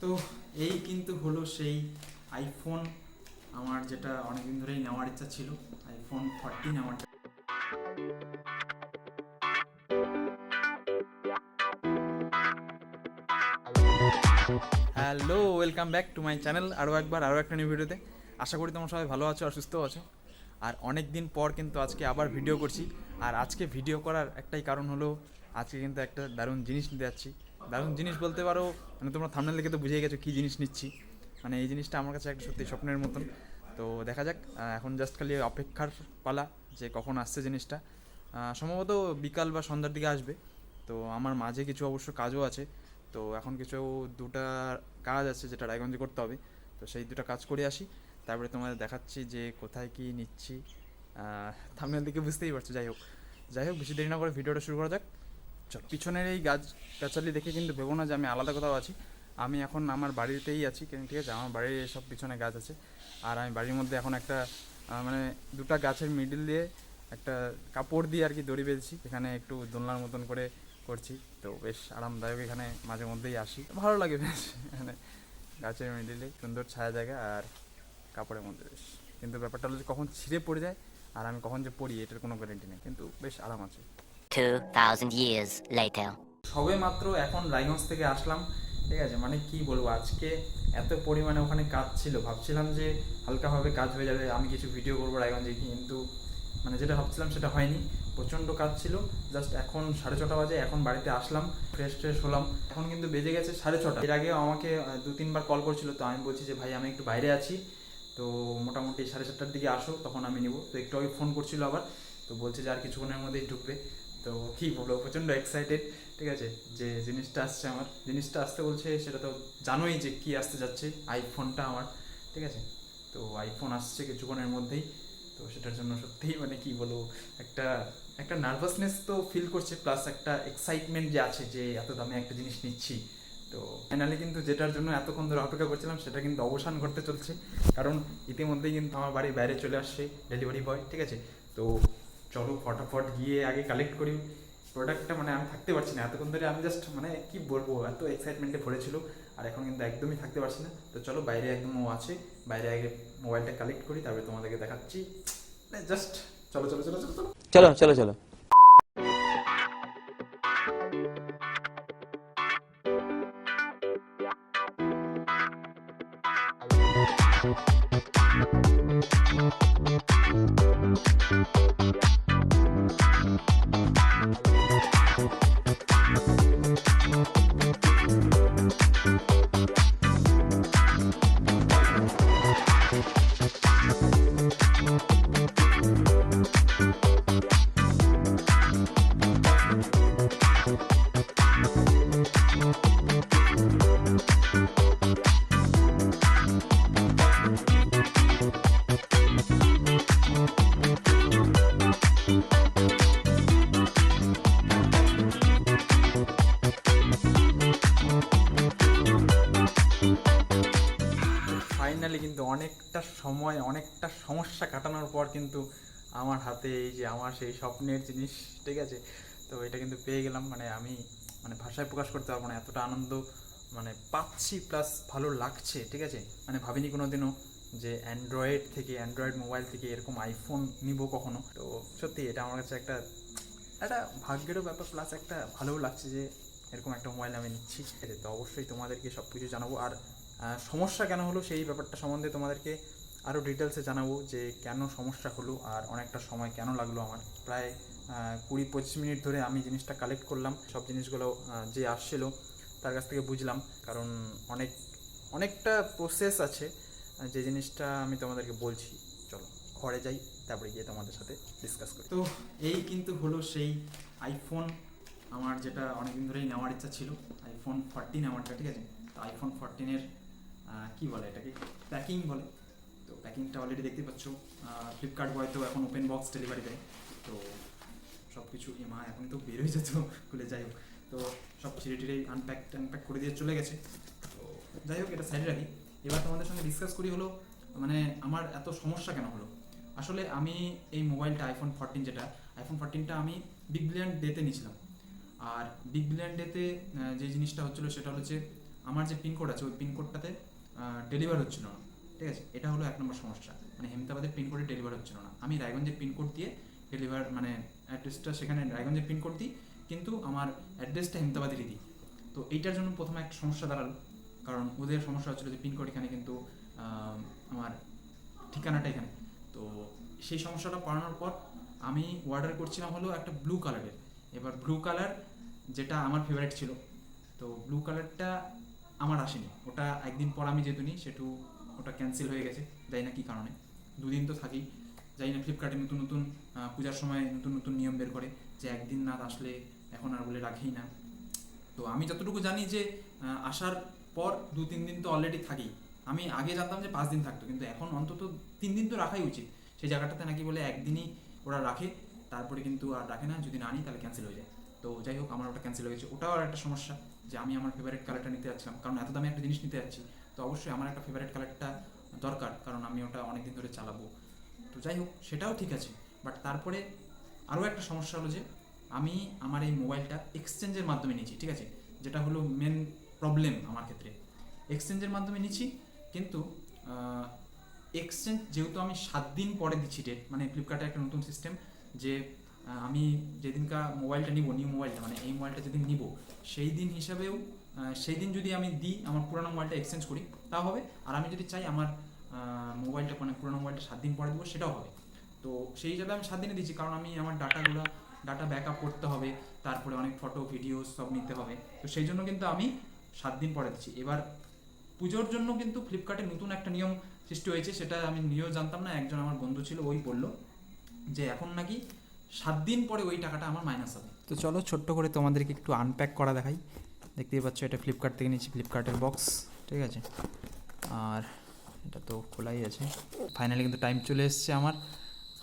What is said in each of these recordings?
তো এই কিন্তু হলো সেই আইফোন, আমার যেটা অনেকদিন ধরেই নেওয়ার ইচ্ছা ছিল, আইফোন 14 আমার। Hello, welcome back to my channel. আরও একটা নিউ ভিডিওতে। আশা করি তোমরা সবাই ভালো আছো আর সুস্থ আছো। আর অনেক দিন পর কিন্তু আজকে আবার ভিডিও করছি। আর আজকে ভিডিও করার একটাই কারণ হলো, আজকে কিন্তু একটা দারুণ জিনিস নিতে যাচ্ছি। দারুণ জিনিস বলতে পারো, মানে তোমরা থাম্বনেল দেখে তো বুঝেই গেছো কী জিনিস নিচ্ছি। মানে এই জিনিসটা আমার কাছে একটা সত্যি স্বপ্নের মতন। তো দেখা যাক, এখন জাস্ট খালি অপেক্ষার পালা যে কখন আসছে জিনিসটা। সম্ভবত বিকাল বা সন্ধ্যার দিকে আসবে। তো আমার মাঝে কিছু অবশ্য কাজও আছে। তো এখন কিছু দুটা কাজ আছে যেটা রায়গঞ্জে করতে হবে। তো সেই দুটো কাজ করে আসি, তারপরে তোমাদের দেখাচ্ছি যে কোথায় কি নিচ্ছি। থাম্বনেল দিকে বুঝতেই পারছো। যাই হোক বেশি দেরি না করে ভিডিওটা শুরু করা যাক। চল, পিছনের এই গাছ গাছালি দেখে কিন্তু ভেবো না যে আমি আলাদা কোথাও আছি। আমি এখন আমার বাড়িতেই আছি, ঠিক আছে। আমার বাড়ির সব পিছনে গাছ আছে। আর আমি বাড়ির মধ্যে এখন একটা মানে দুটা গাছের মিডিল দিয়ে একটা কাপড় দিয়ে আর কি দড়ি বেঁধেছি। এখানে একটু দোলনার মতন করে করছি। তো বেশ আরামদায়ক, এখানে মাঝে মধ্যেই আসি, ভালো লাগে বেশ। এখানে গাছের মিডিলে সুন্দর ছায়া জায়গা আর কাপড়ের মধ্যে বেশ। কিন্তু ব্যাপারটা হলো যে কখন ছিঁড়ে পড়ে যায় আর আমি কখন যে পড়ি এটার কোনো গ্যারেন্টি নেই, কিন্তু বেশ আরাম আছে। 2000 years later. সবে মাত্র এখন রায়গঞ্জ থেকে আসলাম, ঠিক আছে। মানে কি বলবো, আজকে এত পরিমাণে ওখানে কাজ ছিল, ভাবছিলাম যে হালকাভাবে কাজ হয়ে যাবে, আমি কিছু ভিডিও করবো রায়গঞ্জে, কিন্তু মানে যেটা ভাবছিলাম সেটা হয়নি। প্রচণ্ড কাজ ছিল। জাস্ট এখন 6:30 বাজে, এখন বাড়িতে আসলাম, ফ্রেশ হলাম। এখন কিন্তু বেজে গেছে 6:30। এর আগেও আমাকে 2-3বার কল করছিল। তো আমি বলছি যে ভাই আমি একটু বাইরে আছি, তো মোটামুটি 7:30টার দিকে আসো, তখন আমি নিব। তো একটু আগে ফোন করছিল আবার, তো বলছে যে আর কিছুক্ষণের মধ্যেই ঢুকবে। তো কী বলবো, প্রচণ্ড এক্সাইটেড, ঠিক আছে, যে জিনিসটা আসছে। আমার জিনিসটা আসতে বলছে, সেটা তো জানোই যে কী আসতে যাচ্ছে, আইফোনটা আমার, ঠিক আছে। তো আইফোন আসছে কিছুক্ষণের মধ্যেই। তো সেটার জন্য সত্যিই মানে কি বলবো, একটা একটা নার্ভাসনেস তো ফিল করছে, প্লাস একটা এক্সাইটমেন্ট যে আছে যে এত দামে একটা জিনিস নিচ্ছি। তো ফাইনালি কিন্তু যেটার জন্য এতক্ষণ ধরে অপেক্ষা করছিলাম সেটা কিন্তু অবসান ঘটতে চলছে। কারণ ইতিমধ্যেই কিন্তু আমার বাড়ির বাইরে চলে আসছে ডেলিভারি বয়, ঠিক আছে। তো চলো ফটাফট গিয়ে আগে কালেক্ট করি প্রোডাক্টটা। মানে আমি থাকতে পারছি না এতক্ষণ ধরে, আমি জাস্ট মানে কি বলবো, এত এক্সাইটমেন্টে ভরেছিল। আর এখন কিন্তু একদমই থাকতে পারছি না। তো চলো, বাইরে একদম ও আছে, বাইরে আগে মোবাইলটা কালেক্ট করি, তারপরে তোমাদেরকে দেখাচ্ছি। জাস্ট চলো চলো চলো চলো চলো। চলো চলো চলো। ফাইনালি কিন্তু অনেকটা সময়, অনেকটা সমস্যা কাটানোর পর কিন্তু আমার হাতে এই যে আমার সেই স্বপ্নের জিনিস, ঠিক আছে। তো এটা কিন্তু পেয়ে গেলাম। মানে আমি মানে ভাষায় প্রকাশ করতে পারবো না, এতটা আনন্দ মানে পাচ্ছি, প্লাস ভালো লাগছে, ঠিক আছে। মানে ভাবিনি কোনো দিনও যে অ্যান্ড্রয়েড মোবাইল থেকে এরকম আইফোন নিব কখনো। তো সত্যি এটা আমার কাছে একটা একটা ভাগ্যেরও ব্যাপার, প্লাস একটা ভালোও লাগছে যে এরকম একটা মোবাইল আমি নিচ্ছি। তো অবশ্যই তোমাদেরকে সব কিছু জানাবো। আর সমস্যা কেন হলো সেই ব্যাপারটা সম্বন্ধে তোমাদেরকে আরও ডিটেলসে জানাবো, যে কেন সমস্যা হলো আর অনেকটা সময় কেন লাগলো আমার। প্রায় 20-25 মিনিট ধরে আমি জিনিসটা কালেক্ট করলাম, সব জিনিসগুলো যে আসছিলো তার কাছ থেকে বুঝলাম। কারণ অনেকটা প্রসেস আছে, যে জিনিসটা আমি তোমাদেরকে বলছি। চলো ঘরে যাই, তারপরে গিয়ে তোমাদের সাথে ডিসকাস করি। তো এই কিন্তু হলো সেই আইফোন, আমার যেটা অনেকদিন ধরেই নেওয়ার ইচ্ছা ছিল, আইফোন 14 আমারটা, ঠিক আছে। তো আইফোন 14-এর কী বলে এটাকে, প্যাকিং বলে। তো প্যাকিংটা অলরেডি দেখতে পাচ্ছ, ফ্লিপকার্ট বয় তো এখন ওপেন বক্স ডেলিভারি দেয়। তো সব কিছু এখন তো বেরোয় যেত খুলে, যাই হোক। তো সব ছিঁড়ে টিড়ে আনপ্যাক করে দিয়ে চলে গেছে। তো যাই হোক, এটা সাইডে রাখি। এবার তোমাদের সঙ্গে ডিসকাস করি হলো মানে আমার এত সমস্যা কেন হলো। আসলে আমি এই মোবাইলটা আইফোন 14টা আমি বিগ বিলিয়ন ডেতে নিয়েছিলাম। আর বিগ বিলিয়ন ডেতে যে জিনিসটা হচ্ছিলো সেটা হচ্ছে আমার যে পিনকোড আছে ওই পিনকোডটাতে ডেলিভার হচ্ছিল না, ঠিক আছে। এটা হলো 1 নম্বর সমস্যা, মানে হেমতাবাদের পিনকোডে ডেলিভার হচ্ছিল না। আমি রায়গঞ্জের পিনকোড দিয়ে ডেলিভার মানে অ্যাড্রেসটা সেখানে রায়গঞ্জের পিনকোড দিই, কিন্তু আমার অ্যাড্রেসটা হেমতাবাদেরই দিই। তো এইটার জন্য প্রথমে একটা সমস্যা দাঁড়ালো, কারণ ওদের সমস্যা হচ্ছিলো যে পিনকোড এখানে কিন্তু আমার ঠিকানাটা এখানে। তো সেই সমস্যাটা পড়ানোর পর আমি অর্ডার করছিলাম হলো একটা ব্লু কালারের। এবার ব্লু কালার যেটা আমার ফেভারিট ছিল, তো ব্লু কালারটা আমার আসেনি। ওটা একদিন পর আমি যেহেতু নিই সেটু ওটা ক্যান্সেল হয়ে গেছে, জানি না কী কারণে। 2 দিন তো থাকি, জানি না ফ্লিপকার্টে নতুন নতুন পূজার সময় নতুন নতুন নিয়ম বের করে যে একদিন না আসলে এখন আর বলে রাখেই না। তো আমি যতটুকু জানি যে আসার পর 2-3 দিন তো অলরেডি থাকি। আমি আগে জানতাম যে 5 দিন থাকতো, কিন্তু এখন অন্তত 3 দিন তো রাখাই উচিত। সেই জায়গাটাতে নাকি বলে একদিনই ওরা রাখে, তারপরে কিন্তু আর রাখে না, যদি না নিই তাহলে ক্যান্সেল হয়ে যায়। তো যাই হোক, আমার ওটা ক্যান্সেল হয়ে গেছে। ওটাও আর একটা সমস্যা যে আমি আমার ফেভারিট কালারটা নিতে যাচ্ছিলাম, কারণ এত দামে একটা জিনিস নিতে যাচ্ছি, তো অবশ্যই আমার একটা ফেভারিট কালারটা দরকার, কারণ আমি ওটা অনেক দিন ধরে চালাবো। তো যাই হোক, সেটাও ঠিক আছে। বাট তারপরে আরও একটা সমস্যা হলো যে আমি আমার এই মোবাইলটা এক্সচেঞ্জের মাধ্যমে নিয়েছি, ঠিক আছে, যেটা হলো মেন প্রবলেম আমার ক্ষেত্রে। এক্সচেঞ্জের মাধ্যমে নিচ্ছি, কিন্তু এক্সচেঞ্জ যেহেতু আমি 7 দিন পরে দিচ্ছি ডেট, মানে ফ্লিপকার্টে একটা নতুন সিস্টেম যে আমি যেদিনকার মোবাইলটা নিব, নিউ মোবাইলটা মানে এই মোবাইলটা যেদিন নিব সেই দিন হিসাবেও সেই দিন যদি আমি দিই আমার পুরোনো মোবাইলটা এক্সচেঞ্জ করি তাও হবে, আর আমি যদি চাই আমার মোবাইলটা মানে পুরোনো মোবাইলটা 7 দিন পরে দেবো সেটাও হবে। তো সেই হিসাবে আমি 7 দিনে দিচ্ছি, কারণ আমি আমার ডাটা ব্যাকআপ করতে হবে, তারপরে অনেক ফটো ভিডিও সব নিতে হবে। তো সেই জন্য কিন্তু আমি 7 দিন পরে দিচ্ছি। এবার পুজোর জন্য কিন্তু ফ্লিপকার্টে নতুন একটা নিয়ম সৃষ্টি হয়েছে, সেটা আমি নিজেও জানতাম না, একজন আমার বন্ধু ছিল ওই বললো যে এখন নাকি 7 দিন পরে ওই টাকাটা আমার মাইনাস হবে। তো চলো ছোট্ট করে তোমাদেরকে একটু আনপ্যাক করা দেখাই। দেখতেই পাচ্ছ এটা ফ্লিপকার্ট থেকে নিয়েছি, ফ্লিপকার্টের বক্স, ঠিক আছে। আর এটা তো খোলাই আছে। ফাইনালি কিন্তু টাইম চলে এসছে আমার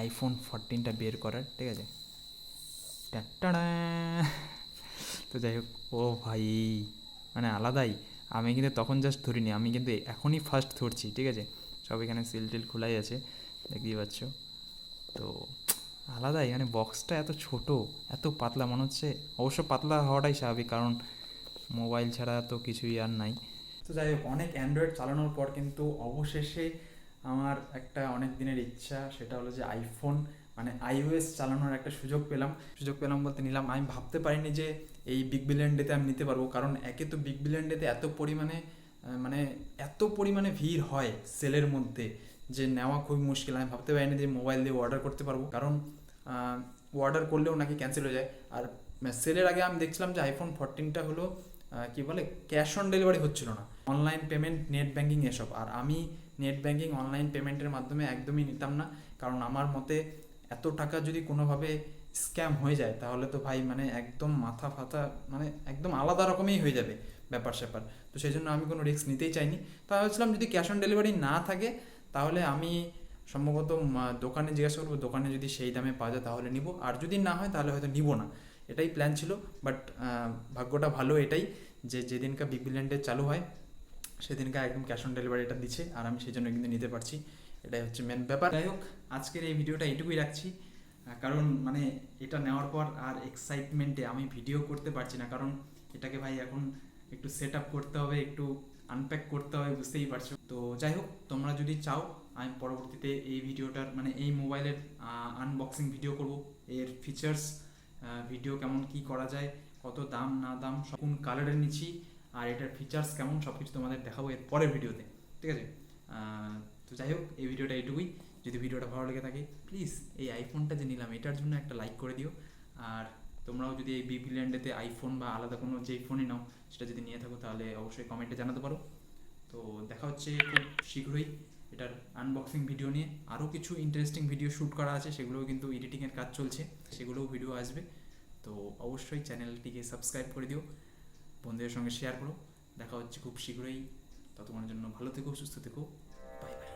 আইফোন 14টা বের করার, ঠিক আছে। টাটা। তো যাই হোক, ও ভাই মানে আলাদাই। আমি কিন্তু তখন জাস্ট ধরিনি, আমি কিন্তু এখনই ফার্স্ট ধরছি, ঠিক আছে। সব এখানে সিল টিল খোলাই আছে, দেখতেই পাচ্ছ। তো আলাদাই, মানে বক্সটা এত ছোট, এত পাতলা মনে হচ্ছে। অবশ্য পাতলা হওয়াটাই স্বাভাবিক, কারণ মোবাইল ছাড়া তো কিছুই আর নাই। তো যাই হোক, অনেক অ্যান্ড্রয়েড চালানোর পর কিন্তু অবশেষে আমার একটা অনেক দিনের ইচ্ছা, সেটা হলো যে আইফোন মানে iOS চালানোর একটা সুযোগ পেলাম বলতে নিলাম। আমি ভাবতে পারিনি যে এই বিগ বিলিয়ন ডেতে আমি নিতে পারবো, কারণ একে তো বিগ বিলিয়ন ডেতে এত পরিমাণে ভিড় হয় সেলের মধ্যে যে নেওয়া খুবই মুশকিল। আমি ভাবতে পারিনি যে মোবাইল দিয়ে অর্ডার করতে পারবো, কারণ অর্ডার করলেও নাকি ক্যান্সেল হয়ে যায়। আর সেলের আগে আমি দেখছিলাম যে আইফোন 14টা হলো কি বলে ক্যাশ অন ডেলিভারি হচ্ছিল না, অনলাইন পেমেন্ট, নেট ব্যাঙ্কিং এসব। আর আমি নেট ব্যাঙ্কিং অনলাইন পেমেন্টের মাধ্যমে একদমই নিতাম না, কারণ আমার মতে এত টাকা যদি কোনোভাবে স্ক্যাম হয়ে যায় তাহলে তো ভাই মানে একদম মাথা ফাতা, মানে একদম আলাদা রকমই হয়ে যাবে ব্যাপার স্যাপার। তো সেই জন্য আমি কোনো রিস্ক নিতেই চাইনি। তো আমি ভাবছিলাম যদি ক্যাশ অন ডেলিভারি না থাকে তাহলে আমি সম্ভবত দোকানে জিজ্ঞাসা করবো, দোকানে যদি সেই দামে পাওয়া যায় তাহলে নিব, আর যদি না হয় তাহলে হয়তো নিব না। এটাই প্ল্যান ছিল। বাট ভাগ্যটা ভালো এটাই যে যেদিনকার বিগ বিলিয়ন ডে চালু হয় সেদিনকে একদম ক্যাশ অন ডেলিভারিটা দিচ্ছে, আর আমি সেই জন্য কিন্তু নিতে পারছি। এটাই হচ্ছে মেন ব্যাপার। যাই হোক, আজকের এই ভিডিওটা এইটুকুই রাখছি, কারণ মানে এটা নেওয়ার পর আর এক্সাইটমেন্টে আমি ভিডিও করতে পারছি না, কারণ এটাকে ভাই এখন একটু সেট আপ করতে হবে, একটু আনপ্যাক করতে হবে, বুঝতেই পারছো। তো যাই হোক, তোমরা যদি চাও আমি পরবর্তীতে এই ভিডিওটার মানে এই মোবাইলের আনবক্সিং ভিডিও করব, এর ফিচার্স ভিডিও কেমন কি করা যায়, কত দাম না দাম, কোন কালারের নিচ্ছি, আর এটার ফিচার্স কেমন, সব কিছু তোমাদের দেখাবো এর পরের ভিডিওতে, ঠিক আছে। তো যাই হোক, এই ভিডিওটা এইটুকুই। যদি ভিডিওটা ভালো লেগে থাকে প্লিজ এই আইফোনটা যে নিলাম এটার জন্য একটা লাইক করে দিও। আর তোমরাও যদি এই বিগ বিলিয়ন ডেতে আইফোন বা আলাদা কোনো যেই ফোনই নাও সেটা যদি নিয়ে থাকো তাহলে অবশ্যই কমেন্টে জানাতে পারো। তো দেখা হচ্ছে খুব শীঘ্রই এটার আনবক্সিং ভিডিও নিয়ে। আরও কিছু ইন্টারেস্টিং ভিডিও শ্যুট করা আছে, সেগুলোও কিন্তু এডিটিংয়ের কাজ চলছে, সেগুলোও ভিডিও আসবে। তো অবশ্যই চ্যানেলটিকে সাবস্ক্রাইব করে দিও, বন্ধুদের সঙ্গে শেয়ার করো। দেখা হচ্ছে খুব শীঘ্রই, ততক্ষণের জন্য ভালো থেকো, সুস্থ থেকো, বাই বাই।